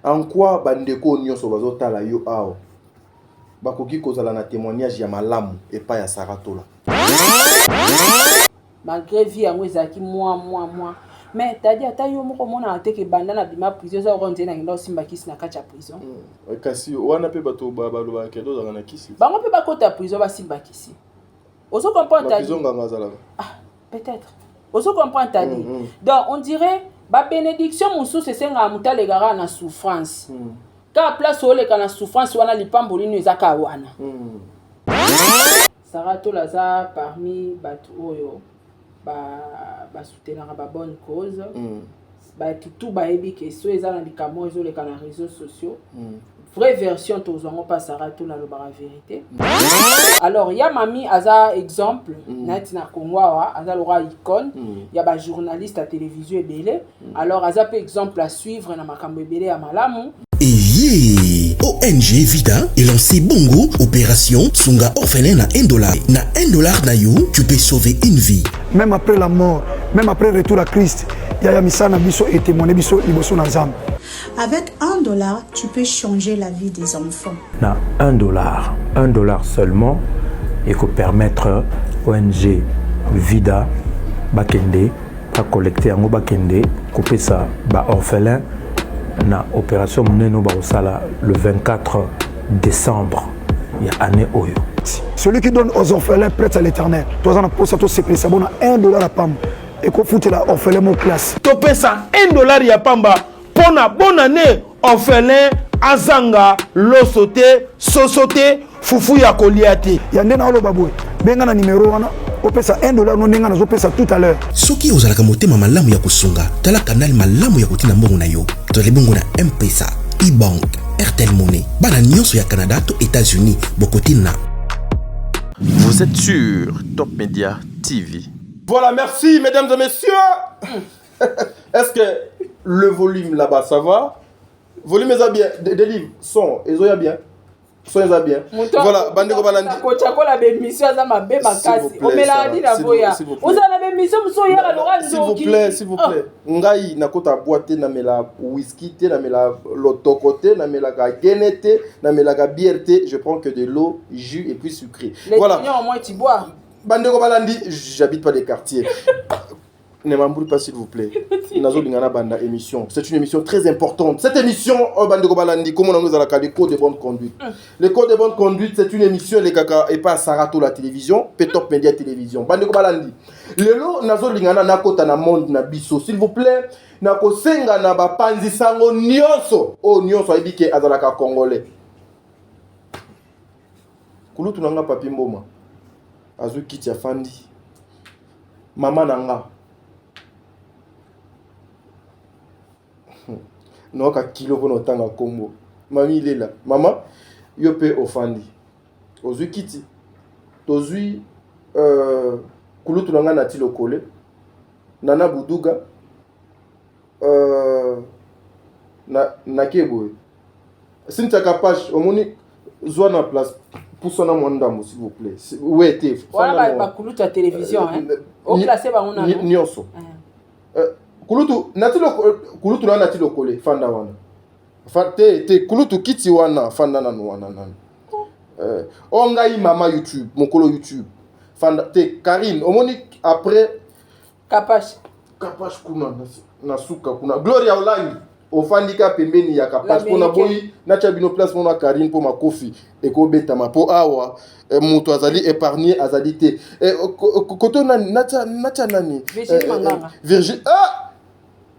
En quoi bandeko nyonso bazotala yo ao bakoki kozala na témoignage ya malamu epai ya Saratola. Malgré vie yango ezalaki moi mais tadi ata yo moko mona te ke banda na bima prison za ronde na ngindo simba kisi na kati ya prison. Kasi wana pe bato baloba kedo za na kisi. Bango pe bakota prison ba simba kisi. Ozo comprendre tadi. Prison nganga zala. Ah, peut-être. Ozo comprendre tadi. Donc on dirait ba bénédiction musu se senga mutale gara na souffrance. Ka place ole kana souffrance wana lipamboli no ezaka wana. Saratola za parmi batu oyo ba soutenir ba bonne cause. Ba tout ba ebi que so ezala likamo ezole kana réseaux sociaux. Vraie version tozongo pas Saratola lo ba vérité. Alors ya mami aza exemple nati na Kongwa aza lora icône, ya ba journaliste à télévision ebele. Alors aza pe exemple à suivre na makambo ebele ya malamu. ONG Vida est lancé Bongo, opération Sunga orphelin na $1. Na $1 na you, tu peux sauver une vie. Même après la mort, même après le retour à Christ, Yaya Misana Biso et témoigné Biso Liboso Nazam. Avec $1, tu peux changer la vie des enfants. Na $1 seulement, et que permettre ONG Vida Bakende à collecter en Bakende, couper ça ba orphelin. Na opération Mneno Barosala le 24 décembre il y a année Oyo. Celui qui donne aux orphelins prête à l'éternel. Toi on a posé tout c'est ça bon $1 à pam et qu'on fout la orphelin mon classe. Topé ça $1 ya pamba pour na bonne année orphelin azanga losote sosote fufu ya koliate. Ya ndena olo babwe. Benga na numéro wana opesa $1 no ndenga na zopesa tout à l'heure. Soki ozalaka motema malamu ya kusunga, tala canal malamu ya kotina mbongo na yo. Tole bongo na M-Pesa, e-bank, Airtel Money, bana nyonso ya Canada to États-Unis, bokotina. Vous êtes sur Top Media TV. Voilà, merci mesdames et messieurs. Est-ce que le volume là-bas ça va? Volume est bien, des livres, son, ils ont bien. Soyez bien. Voilà, bandeko balandi. Kochakola be mission za mabe makasi. Omeladi na boya. Ozana be mission muso yaka loranzo. S'il vous plaît. Ngai nakota boite na mela whisky te na mela lotokote na mela ga genete na mela ga bière te, je prends que de l'eau, jus et puis sucré. Voilà. Au moins tu bois. Bandeko balandi, j'habite pas les quartiers. Ne m'embrouille pas s'il vous plaît. Nazo Lingana Banda émission. C'est une émission très importante. Cette émission, Bandeko Balandi, comme on nous a la code de bonne conduite. Le code de bonne conduite, c'est une émission, les kaka, et pas Saratola télévision, Top Media télévision. Bandeko Balandi. Lelo, Nazo Lingana Nakota na monde na biso. S'il vous plaît, Nako Senga na ba panzi sango nyonso. Oh, nyonso a dit que azalaka congolais. Kulutu nanga papi mboma. Azu kiti ya fandi. Mama nanga. Non ka kilo pour notanga kombo mami il est là maman yo pe ofandi ozui kiti tozui kulutu nanga na ti lokole nana buduga na kebo sinta kapage omoni zwa na place pousse na mondambo s'il vous plaît où était voilà ba kulutu à télévision hein au classé ba on a nyonso kulutu kulutu na nati lokole fanda wana te kulutu kiti wana fanda na wana nan ongai mama YouTube mokolo YouTube fanda te Karine omoni après kapash kuna na suka kuna Gloria Olangi ofandika pembeni ya kapash pona boyi na chabino place mona Karine po makofi ekobeta mapo awa mutu azali épargné azali te koto na nani Virginie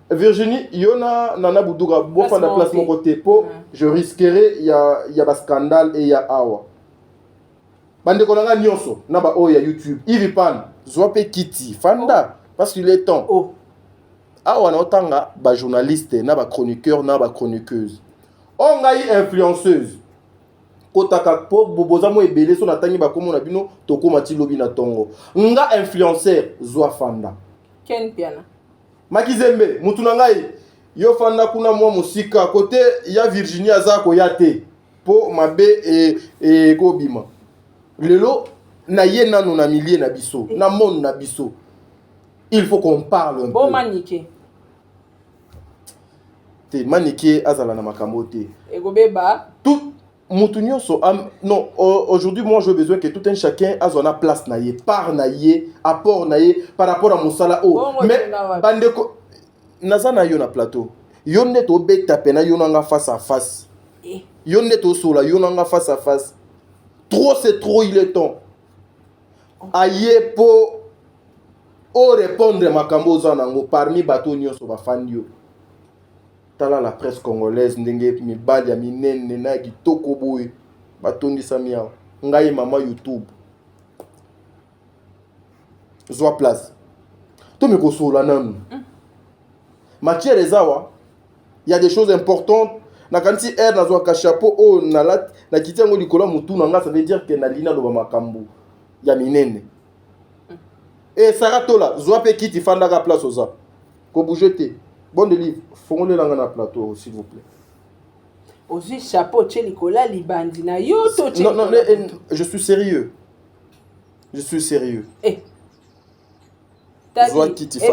Virginie, yona nana buduga bofa na place mon côté po je risquerais ya ba scandale et ya awa. Bande konanga nyonso na ba o ya YouTube. Ivi pan zwa pe kiti fanda parce qu'il est temps. Awa na otanga ba journaliste na ba chroniqueur na ba chroniqueuse. Ongai influenceuse. Kotaka po boboza mo ebele so na tangi ba komo na bino tokoma ti lobi na tongo. Nga influenceur zwa fanda. Ken piana. Makizembe, mutu na ngai yo fanda kuna mwa musika côté ya Virginie azako yate po mabe e ko bima. Lelo na ye nanu na milier na biso, na monde na biso. Il faut qu'on parle un peu. Bon maniqué. te maniki azala na makambo te ekobeba tout mutu nyonso non aujourd'hui moi j'ai besoin que tout un chacun a son place na ye part na ye apport na ye par rapport à mosala mais bandeko naza na yo na plateau yo nde tobeta pena yo nanga face à face yo nde tosola yo nanga face à face trop c'est trop il est temps aye po o répondre makambo oza nango parmi bato nyonso bafandi yo tala la presse congolaise ndenge mibali ya minene na kitoko boye batondisami awa ngai mama YouTube zwa place to me kosola nanu matière ezawa il y a des choses importantes na kanti air na zwa ka chapeau o na lat na kitiango likolo mutu na nga ça veut dire que na lina loba makambo ya minene et saratola zwa pe kiti fanda ka place oza ko bouger te bon de livre fongole langa na plateau s'il vous plaît aussi chapeau chez Nicolas Libandi na yo to non je suis sérieux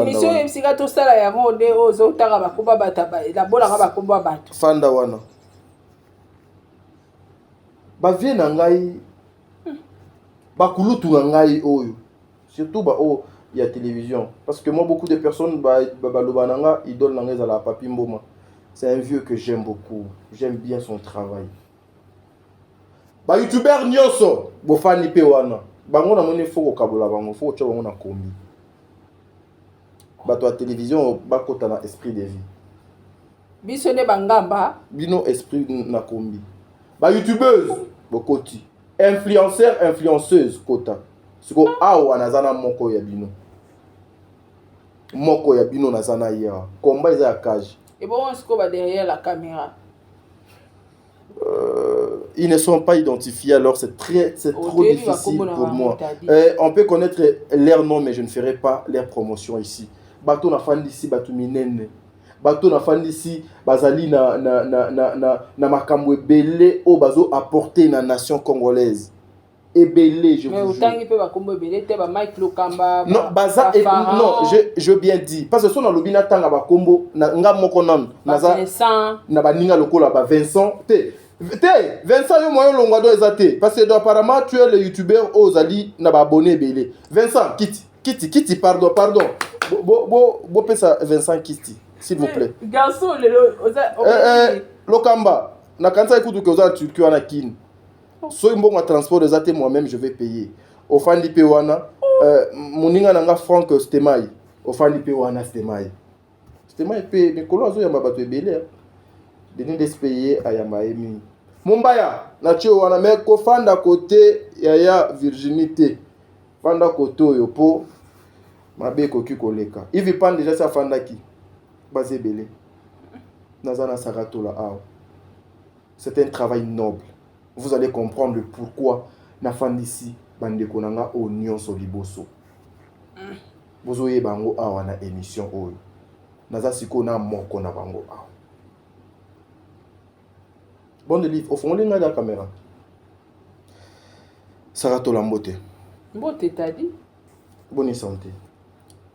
émission emsika tosala yango nde ozotaka bakomba bato labolaka bakomba bato fanda wana bavie na ngai bakulutu na ngai oyo surtout ba o ya télévision parce que moi beaucoup de personnes baloba na nga idole na ngai ezala Papi Mboma. C'est un vieux que j'aime beaucoup, j'aime bien son travail ba youtubeur nyonso bofani pe wana bango na moni foko kabola bango foko tcha bango na kombi bato ya télévision bakota na esprit de vie biso ne bangamba bino esprit na kombi ba youtubeuse bokoti influenceuse kota siko awa nazana moko ya bino nazana ya komba eza ya cage et bon on se coba derrière la caméra ils ne sont pas identifiés alors c'est trop difficile pour moi on peut connaître leur nom mais je ne ferai pas leur promotion ici bato na fandi ici bato minene bato na fandi ici bazali na makambo ebele o bazo apporter na nation congolaise ebele je vous jure. Mais autant il peut ba kombo ebele te ba Mike Lokamba non baza non je bien dit parce que son na lobina tanga ba kombo na nga moko non naza na baninga lokola ba Vincent te Vincent yo moyo longwa do ezate parce que apparemment tu es le youtubeur ozali na ba abonné ebele Vincent kiti pardon bo pesa Vincent Kiti s'il vous plaît garçon Lokamba na kanisa ekutu ke oza Turquie wana kin so mbongo ya transport ezate moi-même je vais payer ofandi pe wana moninga nanga Franck Stemai ofandi pe wana Stemai pe mikolo azoyamba bato ebele deni despayer ayamba emi Mumbaya na tio wana me kofanda kote ya virginité fanda kote oyo po mabe koki koleka ivi pan déjà ça fandaki basé belé nazana saratola awa c'est un travail noble vous allez comprendre le pourquoi na fandisi bandeko nanga o nyonso liboso bozoye bango awa na émission oyo naza siko na moko na bango awa bon de livre au fond les la caméra saratola mbote t'as dit bonne santé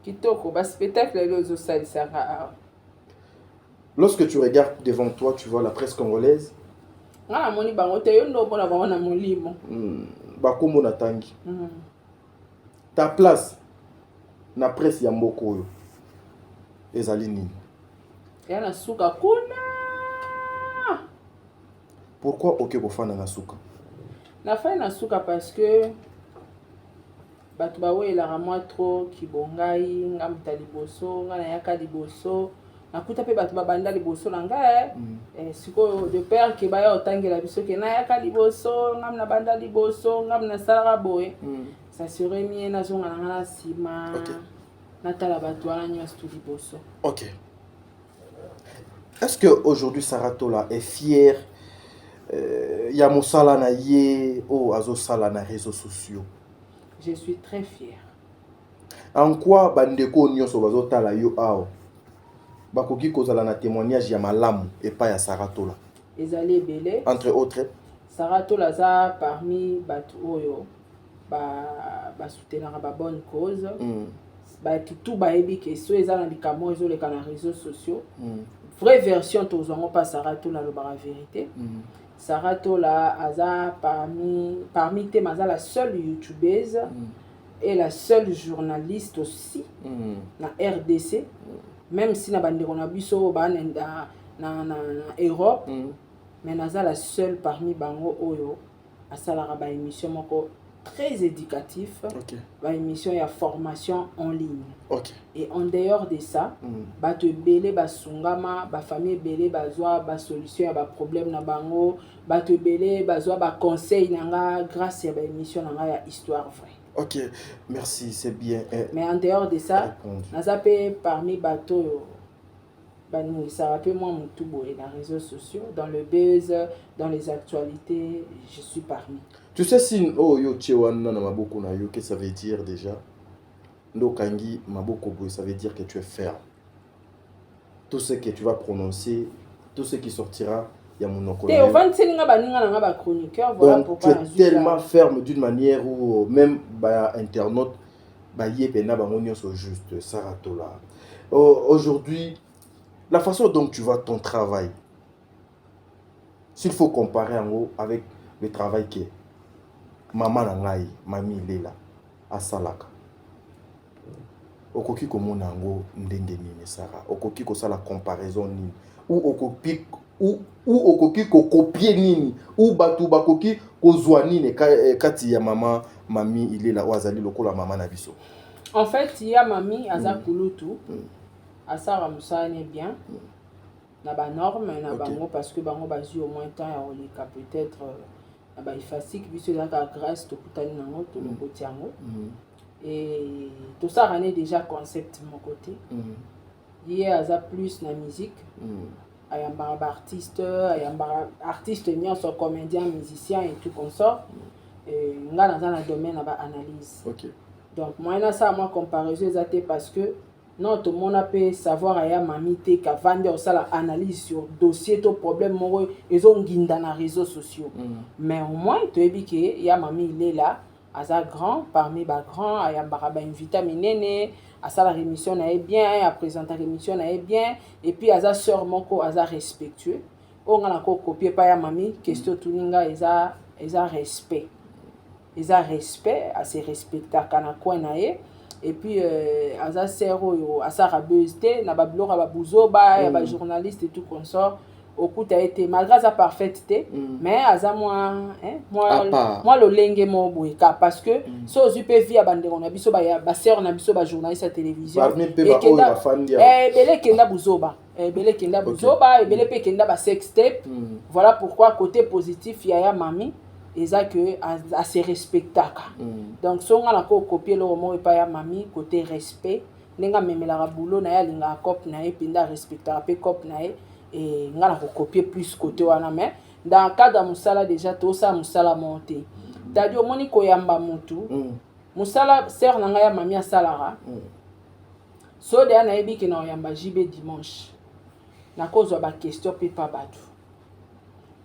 kitoko ba spectacle les osali sara. Lorsque tu regardes devant toi tu vois la presse congolaise moni bango te yo ndo bona bango na molimo bakombo na tangi ta place na presse ya mboko oyo ezali nini ya na suka kuna pourquoi oke kofanda na suka na fa na suka parce que bato bawelaka mwa trop kibongai nga muta liboso nga na yaka liboso nakuta pe bato babanda liboso na nga sikoyo de père ke baya otangela biso ke na yaka liboso nga na banda liboso nga na salaka boye ça serait mieux nazonga na nga na nsima natala bato wana nyonso tu liboso. Ok, est-ce que aujourd'hui Saratola est fier ya mosala na ye o azosala na réseaux sociaux? Je suis très fier. En quoi bandeko nyonso bazotala yo awa bakoki kozala na témoignage ya malamu epai ya Saratola? Ezali ebele. Entre autres, Saratola za parmi bato oyo soutenaka ba bonne cause. Bato tout bayebi ke so eza na likambo ezoleka na réseaux sociaux. vraie version tozongo pas Saratola le bara vérité. Saratola aza parmi tes maza la seule youtubeuse et la seule journaliste aussi na RDC. Même si na bande on a biso ba na Europe, mais naza la seule parmi bango oyo asalara ba émission moko très éducatif, ba émission ya formation en ligne. Et en dehors de ça, ba te belé ba sungama, ba famille belé ba zoa ba solution ya ba problème na bango, ba te belé ba zoa ba conseil nanga grâce à ba émission nanga ya histoire vraie. Ok, merci, c'est bien. Mais en dehors de ça, nazape parmi bateau ça rappelle moi mon tout beau et les réseaux sociaux, dans le buzz, dans les actualités, je suis parmi. Tu sais si oh yo chewana na maboko na yo, qu'est-ce que ça veut dire déjà? Ndo kangi maboko boy, ça veut dire que tu es ferme. Tout ce que tu vas prononcer, tout ce qui sortira, il y a mon oncle. Donc tu es tellement ferme d'une manière où même bah internaute bah yepena ba monyo so juste Saratola. Aujourd'hui, la façon dont tu vois ton travail, s'il faut comparer en gros avec le travail que maman nangai, mamie Lela, à Salaka. Okoki komona ngo ndenge nini Sara, okoki ko sala comparaison nini, ou okoki ko copier nini, ou batu bakoki ko zwa nini kati ya mama mamie Lela wazali lokola mama na biso. En fait, il y a mamie aza kulutu. Asara musane bien na ba norme na bango parce que bango bazi au moins temps ya olika peut-être na ba ifasik biso la grâce to kutani nango to le botiango et tout ça rane déjà concept de mon côté hier aza plus na musique ayamba artiste nyonso comédien musicien et tout consort et nga dans un domaine na ba analyse. Donc moi na ça moi comparaison exacte parce que non, tout le monde peut savoir à mamité qu'à vendre au la analyse sur dossier to problème moro ils ont guinda na réseaux sociaux. Mais au moins tu es que ya mami il est là, asa grand parmi ba grand aya baraba invité minene, asa la rémission na est bien, à présenter la rémission na est bien et puis asa sœur moko asa respectueux. On a encore copier pas ya mami question tuninga esa respect. Esa respect à se respecter kana kwa na e. Et puis aza sero asa rabeusté na ba blora ba buzoba ya ba journaliste et tout consort au coup a été malgré sa parfaiteté mais aza moi le lenge mo boyka parce que so zupe via bande on a biso ba sero na biso ba journaliste à télévision et belé kenda buzoba et belé pe kenda ba sextape. Voilà pourquoi côté positif ya mami eza que à se respecter. Donc si on a copié le roman et pas ya mami côté respect nenga memela boulot na ya linga cop na e pinda respecter pe cop na e et ngala ko copier plus côté wana mais dans cadre musala déjà tout ça musala monter tadi omoni ko yamba mutu musala sœur na ya mami asalara so de na ebi ke na yamba jibe dimanche na cause ba question pe pas batu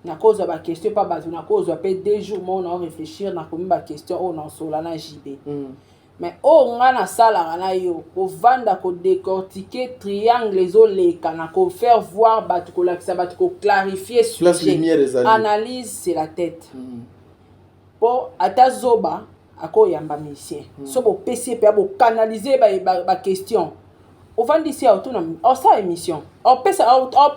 na cause ba question pas batu na cause pe 2 jours on réfléchir na komi ba question on en sola na jibe mais on ngana sala na yo ko vanda ko décortiquer triangle les oleka na ko faire voir batu ko lakisa batu ko clarifier sujet analyse c'est la tête pour atazoba ako yamba musicien so bo PC pe bo canaliser ba question au vend ici autonome en sa émission on peut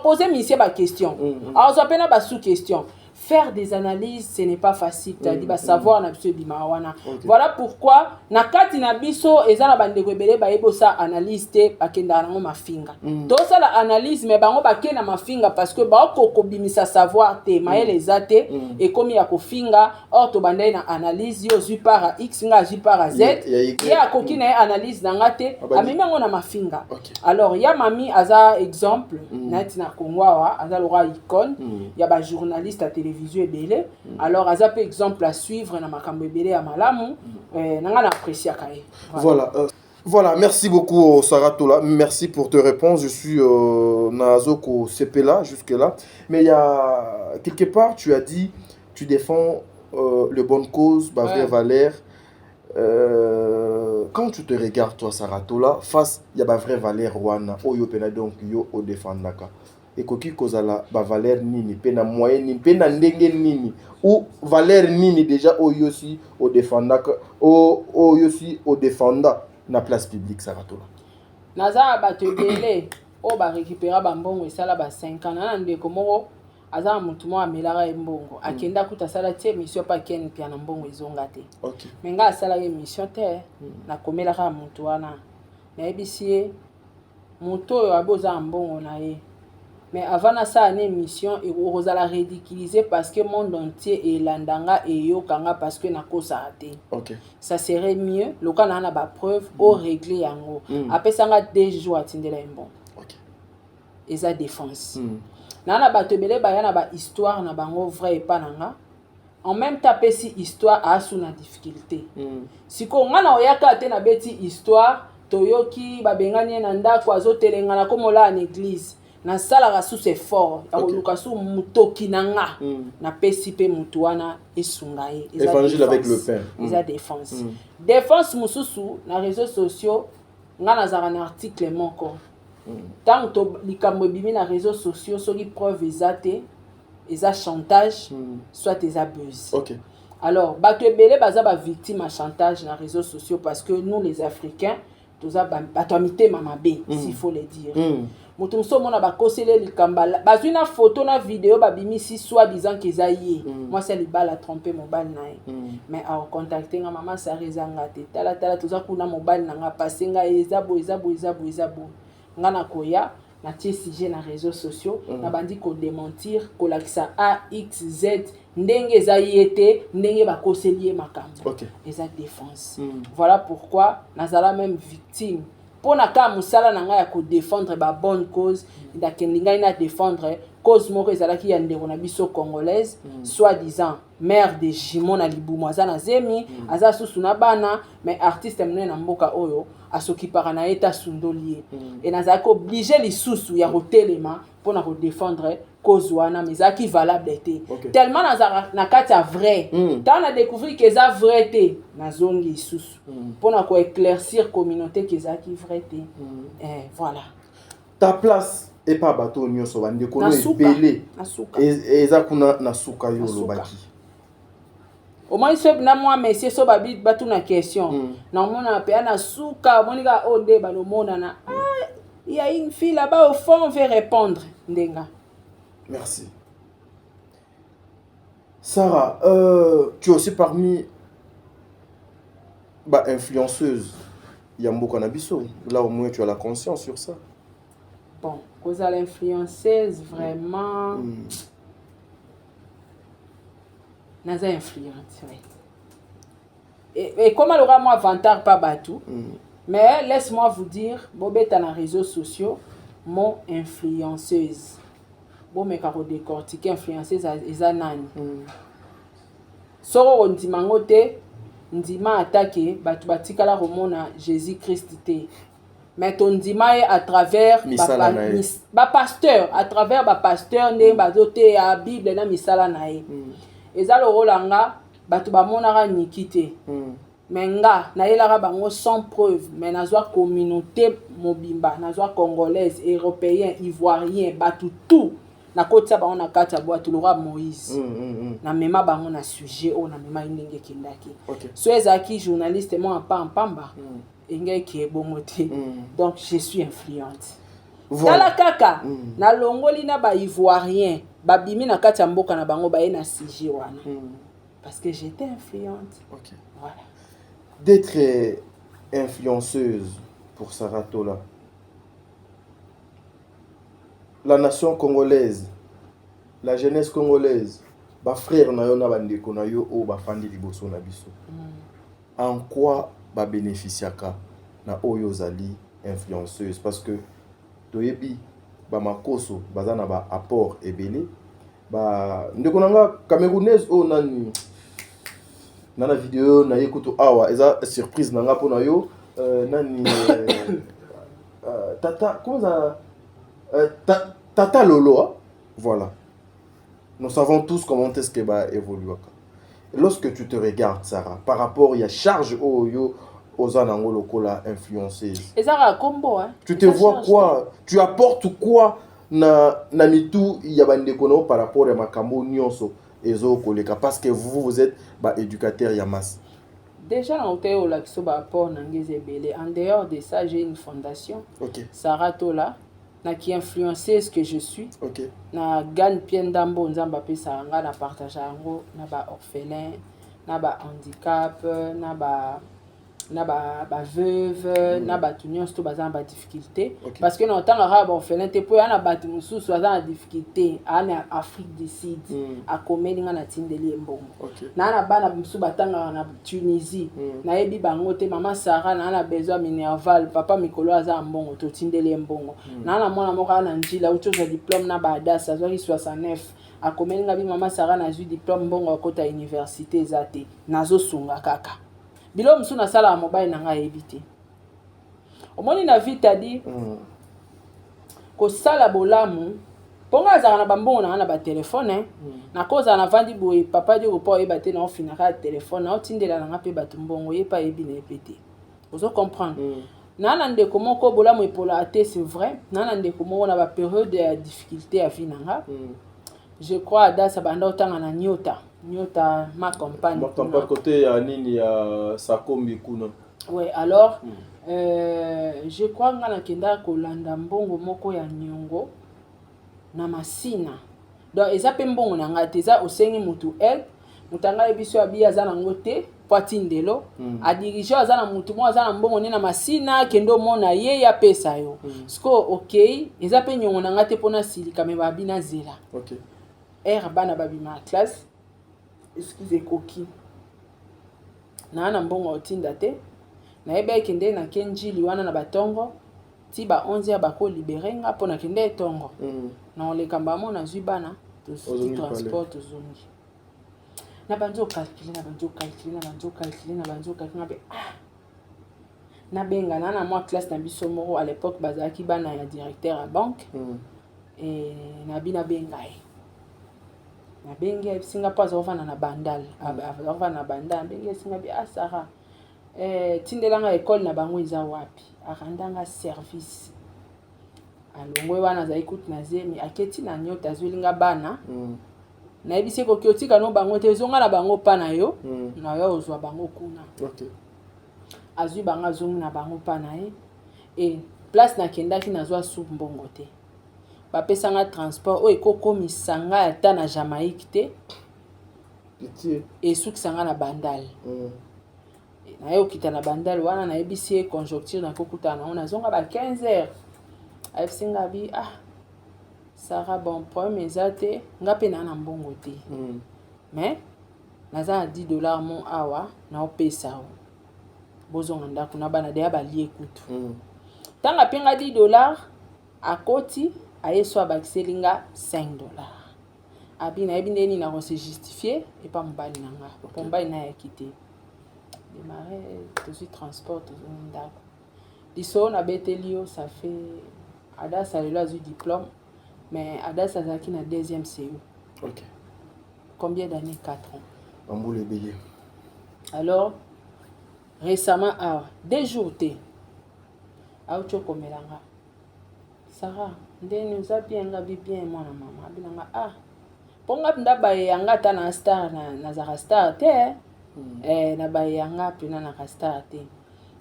poser musicien ba question on s'appelle ba sous question. Faire des analyses, ce n'est pas facile. C'est-à-dire, savoir na biso bimawana. Voilà pourquoi, na kati na biso, eza na bande rebele ba ebo sa analyse te bakenda na ma finga. Donc ça la analyse mais bango bakena ma finga parce que ba ko bimisa savoir te maele ezate et comme ya ko finga or to bande na analyse yo zu par x nga zu par z ya ko kina analyse na ngate amemi ngo na ma finga. Alors ya mami aza exemple na tina kongwa aza lora icône ya ba journaliste à télévision belé alors aza peu exemple à suivre na makambo belé ya malamu nanga na apprécier kae. Voilà, merci beaucoup Saratola, merci pour tes réponses. Je suis Nazoko Sepela jusque-là. Mais il y a quelque part, tu as dit, tu défends le bonne cause, vraie valeur. Quand tu te regardes, toi Saratola, face, il y a vraie valeur, Rwanda, Oyo Pena donc Yo O Defendaka. ekoki kozala ba valeur nini pe na moyen nini pe na ndenge nini ou valeur nini déjà oyo si au défendaka oyo si au défendant na place publique Saratola naza bato ebele o ba récupérer ba mbongo esala ba 5 ans na ndeko moko aza mutu mo amelaka mbongo akenda kuta sala tie mission pa ken pia na mbongo ezonga te okay mais nga sala mission te na komelaka mutu wana na ebisie mutu oyo aboza mbongo na ye mais avant ça une émission et ozala ridiculiser parce que monde entier et landanga et yokanga parce que na kosa raté. OK. Ça serait mieux le cas na ba preuve au régler yango. Après ça nga 2 jours atindela mbon. OK. Et ça défense. Na ba tebele ba yana ba histoire na bango vrai et pas nanga. En même temps pesi histoire a sous na difficulté. Siko nga na oyaka te na beti histoire toyoki ba benganye na ndako azotelenga na komola en église. Na sala sous effort ya koluka su mutoki nanga na pesi pe mutu wana esunga ye évangile avec le pain eza défense défense mususu na réseaux sociaux nga nazaka na article moko tant to likambo bimi na réseaux sociaux soki preuve ezate eza chantage soit eza buzz. OK. Alors bato ebele baza ba victime à chantage na réseaux sociaux parce que nous les Africains toza bato mitema mabe s'il faut le dire. Mutu mona ba kosele likamba bazwi na photo na vidéo babimisi soit disant qu'ils aillé moi c'est libala a trompé mobile nae mais a contacter nga maman ça rezanga te tala toza kuna mobile nanga passer nga ezabo nga na koya na tie sujet na réseaux sociaux na bandi ko démentir ko lakisa A X Z ndenge za yete ndenge ba koseli makambo. OK. Eza défense. Voilà pourquoi nazala même victime pona ka musala na nga ya ko défendre ba bonne cause ndakeninga ina défendre cause moko ezalaki ya ndeko na biso congolaise soit disant mère de Jimon na Libumu aza na zemi aza susu na bana mais artiste mne na mboka oyo asokipaka na eta sundolier et nazaki obligé lisusu ya kotelema pona ko défendre cause wana mais ezalaki valable te tellement nazaka na kati ya vrai tant na découvrir que ça vrai te nazongi lisusu pona ko éclaircir communauté que ezalaki vrai te voilà ta place et pas bateau nyonso bande ko no ebele eza kuna na suka yo lobaki au moins c'est na moi monsieur so babi batu na question na mona pe na suka monika onde ba no mona na il y a une fille là-bas au fond on veut répondre ndenga. Merci Sarah, tu es aussi parmi influenceuse Yambo Kanabiso. Là au moins tu as la conscience sur ça. Bon, cause à l'influenceuse vraiment naza influente, oui. Et comme elle aura moi avantage pas batou, mais laisse-moi vous dire, bobeta na réseaux sociaux, mon influenceuse. Bon mais quand on décortique influenceuse eza nani. Soro ondima ngote, ndima attaqué, batu batikala romona Jésus-Christ te. Mais ton ndima à travers ba pasteur, à travers ba pasteur ne bazote ya Bible na misala nae. Eza lo rolanga batu ba monaka nikite. Menga na yelaka bango sans preuve mais nazwa communauté mobimba nazwa congolaise européen ivoirien batu tout na kota ba on a kata boîte le roi Moïse na mema bango na sujet o na mema ndenge kindaki so ezaki journaliste moi en pamba engay ki bongote donc je suis influente voilà kaka na longoli na ba ivoirien babimi na kata mboka na bango ba na sujet wana parce que j'étais influente. Voilà. D'être influenceuse pour Saratola, la nation congolaise, la jeunesse congolaise, ba frère na yo na bandeko na yo o ba fandi liboso na biso. En quoi ba bénéficiaka na oyo zali influenceuse parce que toyebi ba makoso baza na ba apport ebele ba ndeko nanga camerounaise o nani na vidéo na yekuto awa eza surprise nanga pona yo nani tata comment ça tata Lolo hein? Voilà, nous savons tous comment est-ce que va évoluer. Lorsque tu te regardes Sarah par rapport il y a charge yo aux anangolo kola influenceuse ezara combo hein tu te vois quoi tu apportes quoi na mitu ya bandeko no par rapport à makambo nyonso ezo koleka parce que vous êtes éducateur ya masse. Déjà na hôtel au Laxo ba rapport na ngezebele. En dehors de ça, j'ai une fondation. OK. Sarah Tola na qui influencé ce que je suis. OK. Na gan piendambo nzamba pe saranga na partage yango na ba orphelin, na ba handicap, na ba veuve, na ba tunions to bazan ba difficulté. Okay. Parce que na tant arabe orphelin te po na ba mususu bazan difficulté ana Afrique du Sud a komeli nga na tindeli mbongo. Okay. Na bana mususu batanga na Tunisie. Na yebi bango te mama Sarah na besoin minerval papa Mikolo aza mbongo to tindeli mbongo. Na mwana moko na njila uto za diplôme na ba adas azwaki 69 a komeli nga bi mama Sarah na zui diplôme mbongo akota université zate nazo sunga kaka. Bilo msu na sala mobile na nga ebité. Omoni na vite di ko sala bolamu ponga za na bambongo na ba téléphone na koza na vandi boye papa di ko po ebate na ofina ka téléphone na otindela na pe bato mbongo yepa ebi na epété. Ozo comprendre. Na ndeko moko bolamu epola ate c'est vrai. Na ndeko moko na ba période de difficulté à vie nanga. Je crois da sa banda otanga na Nyota ma compagne. Ma compagne côté ya nini ya Sakombi kuna. Ouais, alors je crois ngana kenda ko landa mbongo moko ya nyongo na masina. Donc eza pe mbongo na ngati eza osengi mutu mutanga ebiso abia za na ngote patindelo a diriger aza na mutu mo aza na mbongo ne na masina kendo mona ye ya pesa yo. Sko OK, eza pe nyongo na ngate pona silika me babina zela. OK. Bana babi ma classe. Excusez koki. Na mbongo otinda te. Na ebe kende na kenji liwana na batongo. Ti ba 11 ya bako liberenga pona kende tongo. Na olekamba mo na zui bana to transport zongi. Na banzo calculer na benga na moi classe na biso moko à l'époque bazaki bana ya directeur à banque. Et na bina benga na benga Singapore azovana na bandal azovana na bandal benga singa bi Sarah tindelanga école na bango eza wapi akandanga service alongwe wana za ikuti na zemi aketi na Nyota azwilinga bana na ebise ko kiotika no bango te zonga na bango pa na yo na yo ozwa bango kuna. OK. Azwi banga zonga na bango pa na et place na kendaki na zwa sou mbongo te. Bapesanga transport o ekoko misanga ata na Jamaïque te. Pitié. Et soukisanga na bandal. Na yo kita na bandal wana na ebisi conjoncture na kokuta na on azonga ba 15h. Ayesinga bi Sarah bon problème ezate ngape na mbongo te. Mais naza na $10 mon awa na opesa o. Bozonga ndako na bana deya balie kutu. Tanga penga $10 akoti ayeso abakiselinga $5. Abina ebindeni na se justifier et pas mbali nanga. Pomba ina ya kité. Démarrer tout de transport tout ndako. Diso na betelio ça fait Adas a eu diplôme mais Adas a zaki na deuxième CU. OK. Combien d'années? 4 ans. Bamboule belé. Alors récemment 2 jours té. Aucho komelanga. Sarah, ndeni uza bien mwana mama binanga ponga ndaba yanga ta na star na za star te na ba yanga pina na star te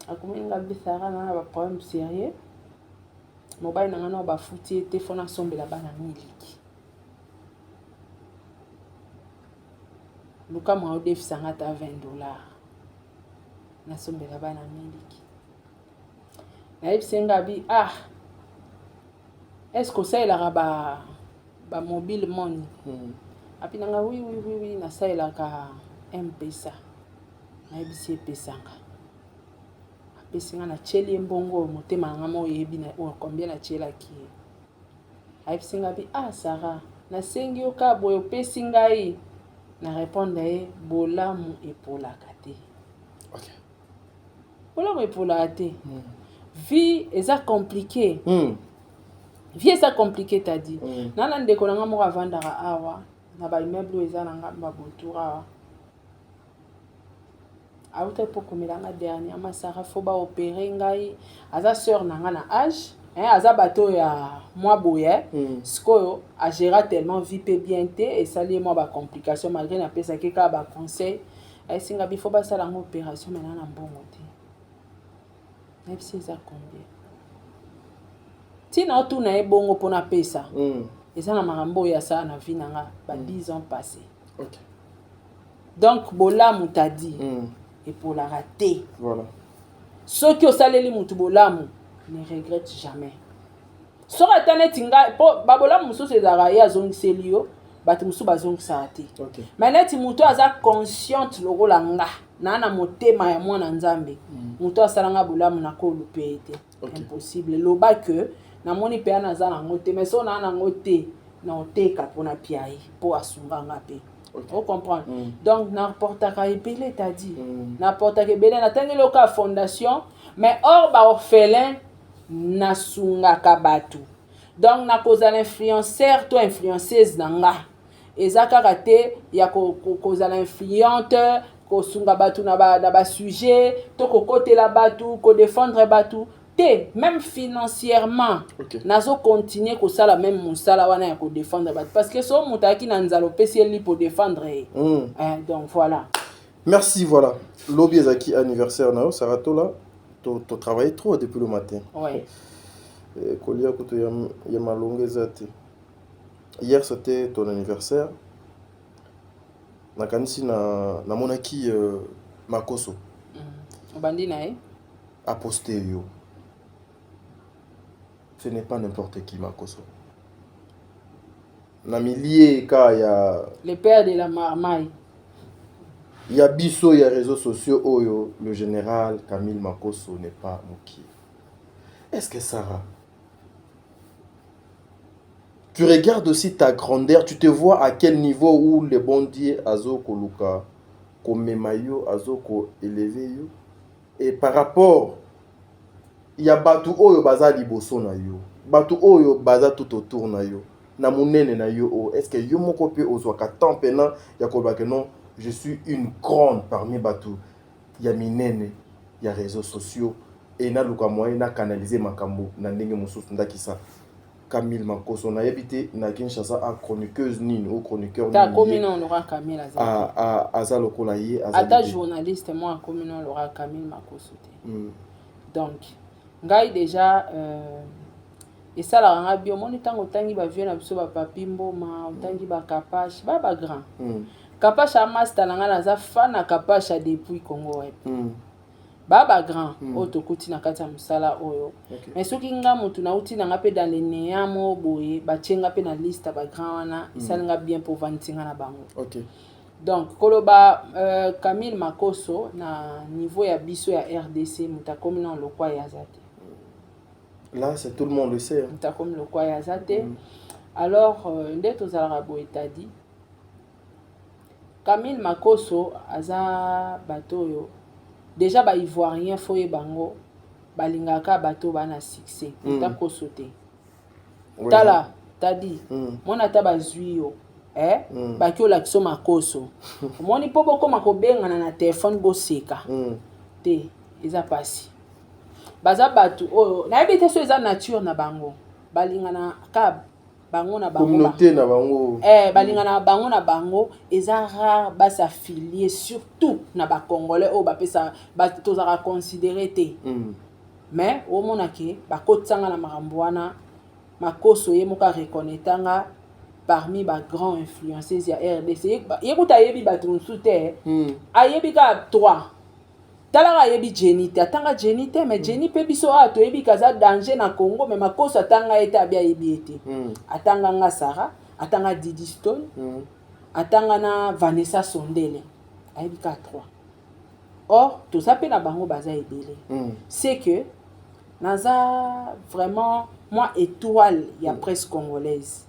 akumenga bi Sarah na ba problème sérieux mobile na ngana ba futi te fona sombela bana miliki luka mwa odefisanga ta $20 na sombela bana miliki na ipsenga bi est-ce que ça il a ba mobile money apinanga oui na ça il a ka M-Pesa na ebisi pesanga apesinga na cheli mbongo motema nga mo yebi na combien na chela ki apesinga bi Sarah na sengi oka boyo pesinga yi na répondre bolamu epolaka te. OK. Bolamu epolaka te. Vie eza compliqué. Vie eza compliqué t'as dit. Nana ndeko nanga moko avandaka awa na ba immeuble eza nanga ba botura. Auta pour komelanga dernièrement Sarah faut ba opérer ngai aza sœur nanga na âge aza bato ya mwa boye sikoyo agéra tellement vie pe bien te esali mwa bacomplication malgré napesaki kaka baconseil esinga bifo basala yango opération maintenant na mbongo te nayebisi eza combien ntina otuna ye bongo mpona pesa eza na makambo oyo asala na vie nanga ba 10 ans passé donc bolamu tadi epolaka te soki osaleli mutu bolamu ne regrette jamais soki ata neti ngai mpo babolamu mosusu ezalaka ye azongiseli yo bato mosusu bazongisaka te mai neti motu aza consciente lokola nga naa na motema ya mwana nzambe motu asalanga bolamu nakolupe ye te impossible loba ke namoni mpe ana aza nango te mais so naa nango te na oteka mpona pia ye mpo asunganga mpe vous comprenez donc n'importaka ebele tadi n'importaka ebele natangeli oka fondation mais or baorphelin nasungaka bato donc nakozala influenceur to influenceuse na nga eza kaka te ya kozala influente kosunga bato na basujet to kokotela bato kodéfendre bato te même financièrement nazo continuer kosala même mosala wana ya kodéfendre bato parce que so moto ayaki na nzala opesi ye li po défendre ye donc voilà merci. Voilà lobi ezaki anniversaire na yo Sarato là to travailler trop depuis le matin kolia kuto ya malonga ezate hier c'était ton anniversaire nakanisi na monaki Makoso bandi na ye a posté yo. Ce n'est pas n'importe qui Makoso. Na milier ka ya le père de la marmaille. Il y a biso, il y a réseaux sociaux oyo le général Camille Makoso n'est pas moqué. Est-ce que Sarah, tu regardes aussi ta grandeur, tu te vois à quel niveau où le bon Dieu azo koluka ko memayo azo ko élevé yo et par rapport il y a batu oyo baza liboso na yo batu oyo baza tout autour na yo na munene na yo o est-ce que yo moko pe ozwaka temps pena ya ko ba que non je suis une grande parmi batu ya minene ya réseaux sociaux et na luka moyen na canaliser makambo na ndenge mususu ndakisa Camille Makoso na yebité na Kinshasa a chroniqueuse nini ou chroniqueur ta communauté Laura Camille aza lokola ye ata journaliste moi communauté Laura Camille Makoso te donc ngai déjà esalaka nga bio moni ntango otangi bavie na biso bapapi mboma otangi bakapache bagrand kapache amasta na nga naza fan na kapache depuis Congo web bagrand oyo tokuti na kati ya mosala oyo mais soki nga motu nauti na nga mpe dans le néant mo boye batie nga mpe na liste ya bagrand wana esali nga bien mpo vandisi nga na bango donc koloba Camille Makoso na niveau ya biso ya RDC moto akomi na lokwa ya aza te. Là, c'est tout le monde le sait. T'as comme le quoi yazate. Alors, nde tozalaka boye tadi. Camille Makoso aza bato yo. Déjà ba ivoirien foye bango balingaka bato bana succès. Ta ko sauter. Tala, tadi. Mona ta bazui yo. Ba ki ola kiso Makoso. Moni po boko makobenga na téléphone boseka. Te, eza pasi. Baza batu oyo na yebite so eza nature na bango balingana ka bango na bango communauté na bango balingana bango na bango eza rare s'affilier surtout na ba congolais o ba pesa ba tozaka considérer te mais o monake ba kotsanga na makambo wana Makoso ye moka reconnaîtanga parmi ba grands influenceurs ya RDC yekuta yebi batu nsute ayebi ka 3 talaka yebi Jenny te atanga Jenny te mais Jenny pe biso ato yebi kaza danger na Congo mais Makoso atanga ete abia yebi ete atanga nga Sarah atanga Didi Stone atanga na Vanessa Sondele ayebi ka 3 or tout ça pe na bango baza ebele c'est que naza vraiment moi étoile ya presse congolaise